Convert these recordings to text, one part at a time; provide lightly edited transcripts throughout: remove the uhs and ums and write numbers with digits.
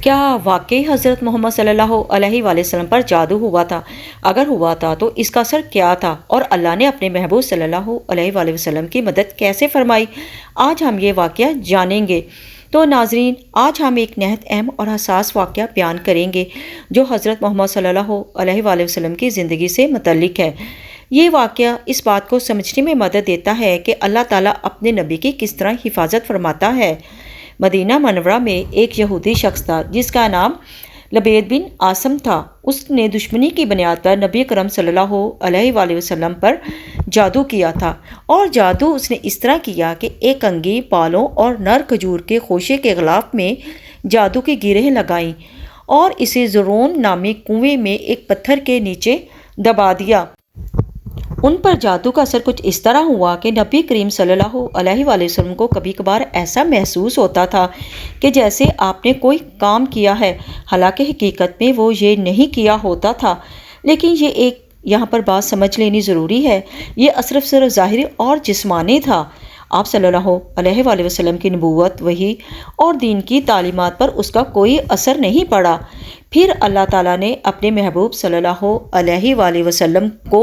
کیا واقعی حضرت محمد صلی اللہ علیہ وآلہ وسلم پر جادو ہوا تھا؟ اگر ہوا تھا تو اس کا اثر کیا تھا اور اللہ نے اپنے محبوب صلی اللہ علیہ وآلہ وسلم کی مدد کیسے فرمائی؟ آج ہم یہ واقعہ جانیں گے۔ تو ناظرین، آج ہم ایک نہایت اہم اور حساس واقعہ بیان کریں گے جو حضرت محمد صلی اللہ علیہ وآلہ وسلم کی زندگی سے متعلق ہے۔ یہ واقعہ اس بات کو سمجھنے میں مدد دیتا ہے کہ اللہ تعالیٰ اپنے نبی کی کس طرح حفاظت فرماتا ہے۔ مدینہ منورہ میں ایک یہودی شخص تھا جس کا نام لبید بن عاصم تھا۔ اس نے دشمنی کی بنیاد پر نبی کرم صلی اللہ علیہ وآلہ وسلم پر جادو کیا تھا، اور جادو اس نے اس طرح کیا کہ ایک کنگھی بالوں اور نر کھجور کے خوشے کے غلاف میں جادو کی گیریں لگائیں اور اسے زرون نامی کنویں میں ایک پتھر کے نیچے دبا دیا۔ ان پر جادو کا اثر کچھ اس طرح ہوا کہ نبی کریم صلی اللہ علیہ وآلہ وسلم کو کبھی کبھار ایسا محسوس ہوتا تھا کہ جیسے آپ نے کوئی کام کیا ہے، حالانکہ حقیقت میں وہ یہ نہیں کیا ہوتا تھا۔ لیکن یہاں پر بات سمجھ لینی ضروری ہے، یہ صرف ظاہری اور جسمانی تھا۔ آپ صلی اللہ علیہ وآلہ وسلم کی نبوت، وحی اور دین کی تعلیمات پر اس کا کوئی اثر نہیں پڑا۔ پھر اللہ تعالیٰ نے اپنے محبوب صلی اللہ علیہ وآلہ وسلم کو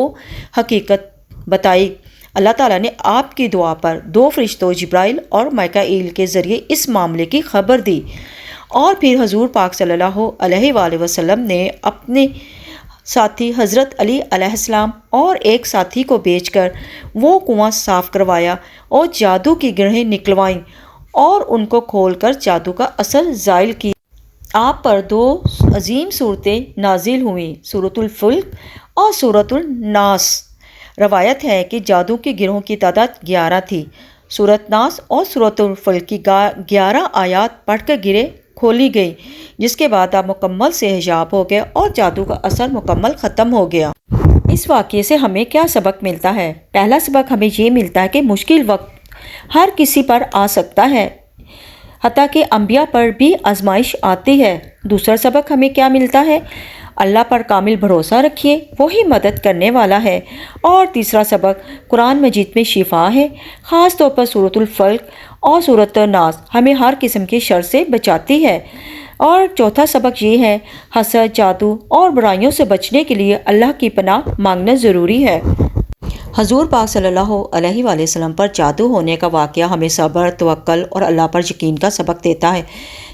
حقیقت بتائی۔ اللہ تعالیٰ نے آپ کی دعا پر دو فرشتوں جبرائیل اور میکائیل کے ذریعے اس معاملے کی خبر دی، اور پھر حضور پاک صلی اللہ علیہ وآلہ وسلم نے اپنے ساتھی حضرت علی علیہ السلام اور ایک ساتھی کو بھیج کر وہ کنواں صاف کروایا اور جادو کی گرہیں نکلوائیں اور ان کو کھول کر جادو کا اثر زائل کیا۔ آپ پر دو عظیم صورتیں نازل ہوئیں، سورۃ الفلق اور سورۃ الناس۔ روایت ہے کہ جادو کی گرہوں کی تعداد 11 تھی۔ سورۃ ناس اور سورۃ الفلق کی 11 آیات پڑھ کر گرہیں کھولی گئی، جس کے بعد آپ مکمل سے حجاب ہو گئے اور جادو کا اثر مکمل ختم ہو گیا۔ اس واقعے سے ہمیں کیا سبق ملتا ہے؟ پہلا سبق ہمیں یہ ملتا ہے کہ مشکل وقت ہر کسی پر آ سکتا ہے، حتیٰ کہ انبیاء پر بھی آزمائش آتی ہے۔ دوسرا سبق ہمیں کیا ملتا ہے؟ اللہ پر کامل بھروسہ رکھیے، وہی مدد کرنے والا ہے۔ اور تیسرا سبق، قرآن مجید میں شفا ہے، خاص طور پر سورۃ الفلق اور سورۃ الناس ہمیں ہر قسم کی شر سے بچاتی ہے۔ اور چوتھا سبق یہ ہے، حسد، جادو اور برائیوں سے بچنے کے لیے اللہ کی پناہ مانگنا ضروری ہے۔ حضور پاک صلی اللہ علیہ وآلہ وسلم پر جادو ہونے کا واقعہ ہمیں صبر، توکل اور اللہ پر یقین کا سبق دیتا ہے۔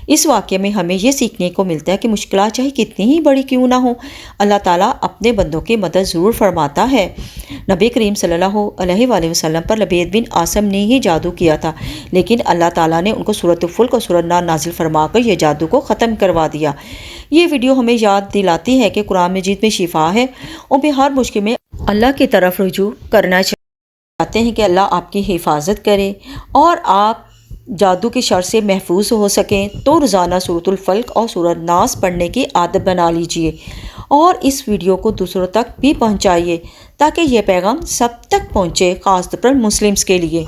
اس واقعے میں ہمیں یہ سیکھنے کو ملتا ہے کہ مشکلات چاہے کتنی ہی بڑی کیوں نہ ہوں، اللہ تعالیٰ اپنے بندوں کی مدد ضرور فرماتا ہے۔ نبی کریم صلی اللہ علیہ وآلہ وسلم پر لبید بن عاصم نے ہی جادو کیا تھا، لیکن اللہ تعالیٰ نے ان کو سورۃ الفلق اور سورۃ الناس نازل فرما کر یہ جادو کو ختم کروا دیا۔ یہ ویڈیو ہمیں یاد دلاتی ہے کہ قرآن مجید میں شفا ہے، اور ہمیں ہر مشکل میں اللہ کی طرف رجوع کرنا چاہتے ہیں کہ اللہ آپ کی حفاظت کرے اور آپ جادو کی شر سے محفوظ ہو سکیں۔ تو روزانہ سورۃ الفلق اور سورۃ الناس پڑھنے کی عادت بنا لیجئے، اور اس ویڈیو کو دوسروں تک بھی پہنچائیے تاکہ یہ پیغام سب تک پہنچے، خاص طور پر مسلمز کے لیے۔